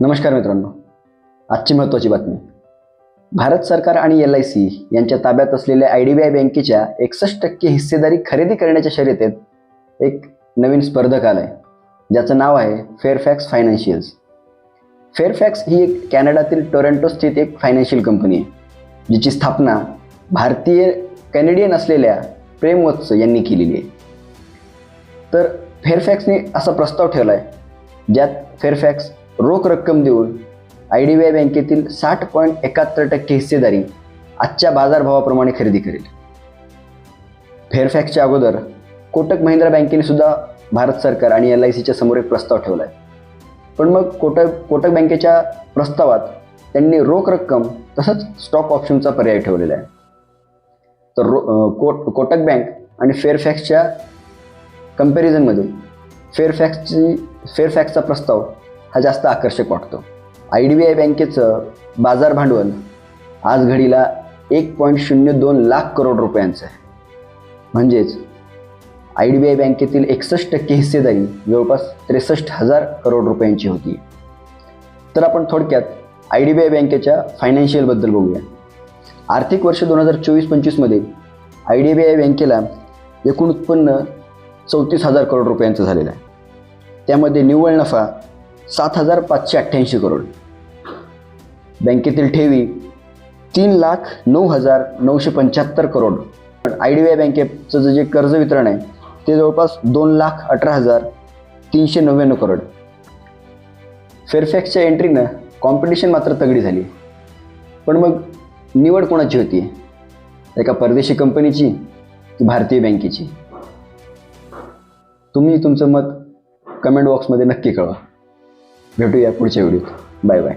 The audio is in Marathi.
नमस्कार मित्रांनो, आजची महत्त्वाची बातमी. भारत सरकार आणि LIC यांच्या ताब्यात असलेल्या IDBI बँकेच्या 61% हिस्सेदारी खरेदी करण्याच्या शर्यतीत एक नवीन स्पर्धक आलाय, ज्याचं नाव आहे फेअरफॅक्स फायनान्शियल्स. फेअरफॅक्स ही एक कॅनडातील टोरंटो स्थित एक फायनान्शियल कंपनी आहे, जिची स्थापना भारतीय कॅनेडियन असलेल्या प्रेम वत्स यांनी केलेली आहे. तर फेअरफॅक्सने असा प्रस्ताव ठेवला आहे, ज्यात फेअरफॅक्स रोख रक्कम देऊन IDBI बँकेतील 60.71% हिस्सेदारी आजच्या बाजारभावाप्रमाणे खरेदी करेल. फेअरफॅक्सच्या अगोदर कोटक महिंद्रा बँकेने सुद्धा भारत सरकार आणि LICच्या समोर एक प्रस्ताव ठेवला आहे. पण मग कोटक बँकेच्या प्रस्तावात त्यांनी रोख रक्कम तसंच स्टॉक ऑप्शनचा पर्याय ठेवलेला आहे. तर कोटक बँक आणि फेअरफॅक्सच्या कंपॅरिझनमध्ये फेअरफॅक्सचा प्रस्ताव हा जास्त आकर्षक वाटतो. IDBI बँकेचं बाजार भांडवल आज घडीला 1.02 लाख करोड रुपयांचं आहे. म्हणजेच IDBI बँकेतील 61% हिस्सेदारी जवळपास 63,000 करोड रुपयांची होती. तर आपण थोडक्यात IDBI बँकेच्या फायनान्शियलबद्दल बघूया. आर्थिक वर्ष 2024-25 मध्ये IDBI बँकेला एकूण उत्पन्न 34,000 करोड रुपयांचं झालेलं आहे. त्यामध्ये निव्वळ नफा 7,588 करोड, बँकेतील ठेवी 3,09,975 करोड. IDBI बँकेचं जे कर्ज वितरण आहे ते जवळपास 2,18,399 करोड. फेअरफॅक्सच्या एंट्रीनं कॉम्पिटिशन मात्र तगडी झाली. पण मग निवड कोणाची होती? एका परदेशी कंपनीची की भारतीय बँकेची? तुम्ही तुमचं मत कमेंट बॉक्समध्ये नक्की कळवा. भेटूया पुढच्या व्हिडिओत. Bye bye.